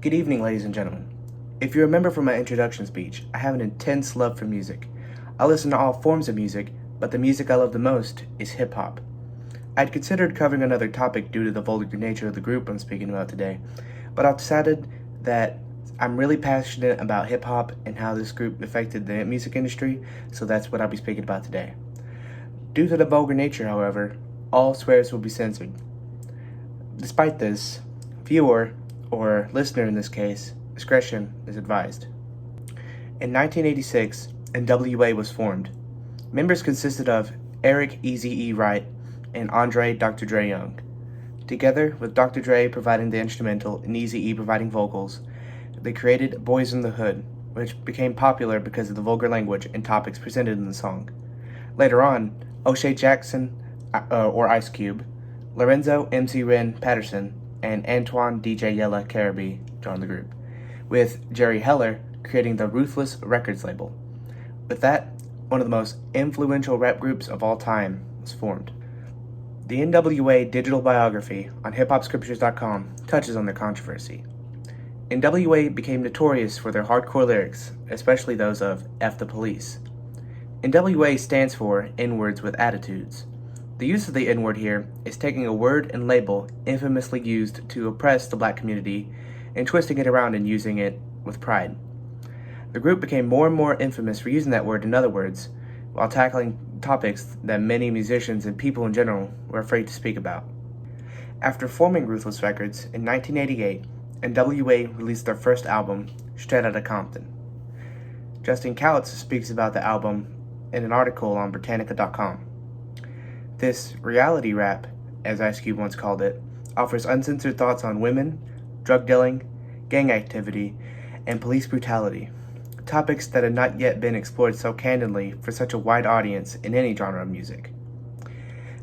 Good evening, ladies and gentlemen. If you remember from my introduction speech, I have an intense love for music. I listen to all forms of music, but the music I love the most is hip-hop. I'd considered covering another topic due to the vulgar nature of the group I'm speaking about today, but I've decided that I'm really passionate about hip-hop and how this group affected the music industry, so that's what I'll be speaking about today. Due to the vulgar nature, however, all swears will be censored. Despite this, viewer, or listener in this case, discretion is advised. In 1986, N.W.A was formed. Members consisted of Eric Eazy-E Wright and Andre Dr. Dre Young. Together, with Dr. Dre providing the instrumental and Eazy-E providing vocals, they created Boys in the Hood, which became popular because of the vulgar language and topics presented in the song. Later on, O'Shea Jackson, or Ice Cube, Lorenzo MC Ren Patterson, and Antoine DJ Yella Caribbean joined the group, with Jerry Heller creating the Ruthless Records label. With that, one of the most influential rap groups of all time was formed. The N.W.A digital biography on hiphopscriptures.com touches on their controversy. N.W.A became notorious for their hardcore lyrics, especially those of F the Police. N.W.A stands for N-words with attitudes. The use of the N-word here is taking a word and label infamously used to oppress the black community and twisting it around and using it with pride. The group became more and more infamous for using that word in other words, while tackling topics that many musicians and people in general were afraid to speak about. After forming Ruthless Records in 1988, N.W.A released their first album, Straight Outta Compton. Justin Cowles speaks about the album in an article on Britannica.com. This reality rap, as Ice Cube once called it, offers uncensored thoughts on women, drug dealing, gang activity, and police brutality, topics that had not yet been explored so candidly for such a wide audience in any genre of music.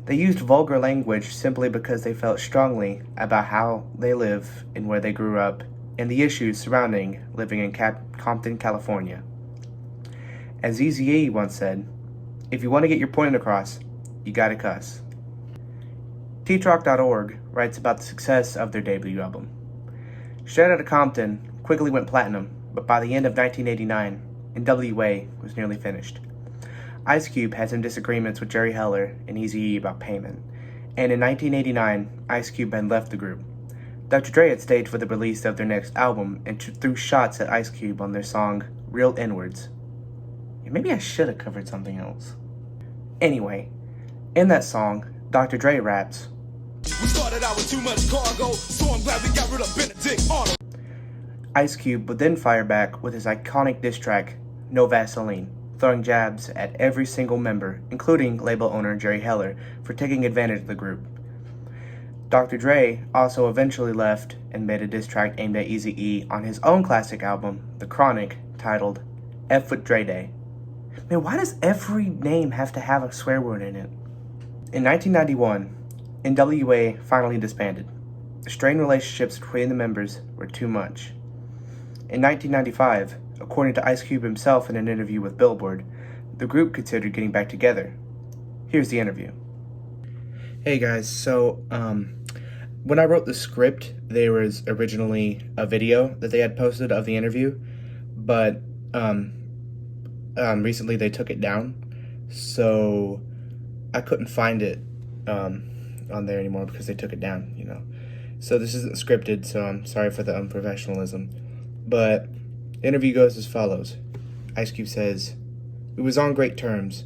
They used vulgar language simply because they felt strongly about how they live and where they grew up and the issues surrounding living in Compton, California. As Eazy-E once said, "If you want to get your point across, you gotta cuss." Teatrock.org writes about the success of their debut album. Straight Outta Compton quickly went platinum, but by the end of 1989, N.W.A was nearly finished. Ice Cube had some disagreements with Jerry Heller and Eazy-E about payment, and in 1989, Ice Cube had left the group. Dr. Dre had stayed for the release of their next album and threw shots at Ice Cube on their song Real N-Words. Maybe I should have covered something else. Anyway, in that song, Dr. Dre raps, "We started out with too much cargo, so I'm glad we got rid of Benedict Arnold." Ice Cube would then fire back with his iconic diss track, No Vaseline, throwing jabs at every single member, including label owner Jerry Heller, for taking advantage of the group. Dr. Dre also eventually left and made a diss track aimed at Eazy-E on his own classic album, The Chronic, titled F with Dre Day. Man, why does every name have to have a swear word in it? In 1991, N.W.A finally disbanded. The strained relationships between the members were too much. In 1995, according to Ice Cube himself in an interview with Billboard, the group considered getting back together. Here's the interview. Hey guys, so when I wrote the script, there was originally a video that they had posted of the interview, but recently they took it down, so I couldn't find it on there anymore because they took it down, So this isn't scripted, so I'm sorry for the unprofessionalism. But the interview goes as follows. Ice Cube says, "We was on great terms.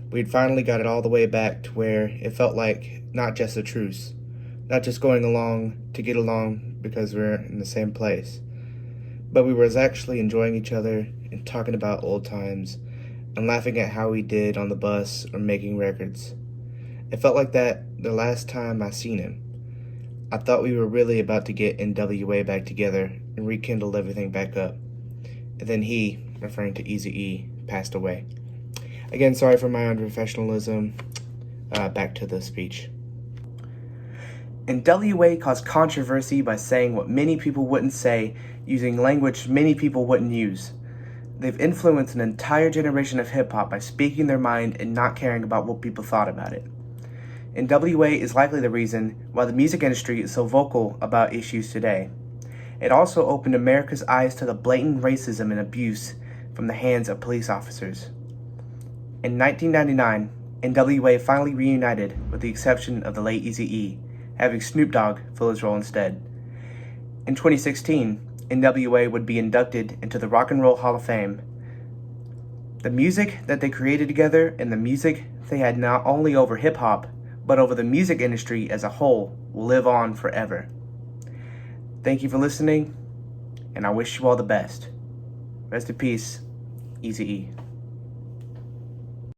We'd finally got it all the way back to where it felt like not just a truce, not just going along to get along because we're in the same place, but we was actually enjoying each other and talking about old times and laughing at how we did on the bus or making records. It felt like that the last time I seen him. I thought we were really about to get N.W.A back together and rekindle everything back up. And then he," referring to Eazy-E, "passed away." Again, sorry for my unprofessionalism. Back to the speech. N.W.A caused controversy by saying what many people wouldn't say, using language many people wouldn't use. They've influenced an entire generation of hip-hop by speaking their mind and not caring about what people thought about it. N.W.A is likely the reason why the music industry is so vocal about issues today. It also opened America's eyes to the blatant racism and abuse from the hands of police officers. In 1999, N.W.A. finally reunited with the exception of the late Eazy-E, having Snoop Dogg fill his role instead. In 2016, N.W.A. would be inducted into the Rock and Roll Hall of Fame. The music that they created together and the music they had not only over hip-hop, but over the music industry as a whole will live on forever. Thank you for listening, and I wish you all the best. Rest in peace, Eazy-E.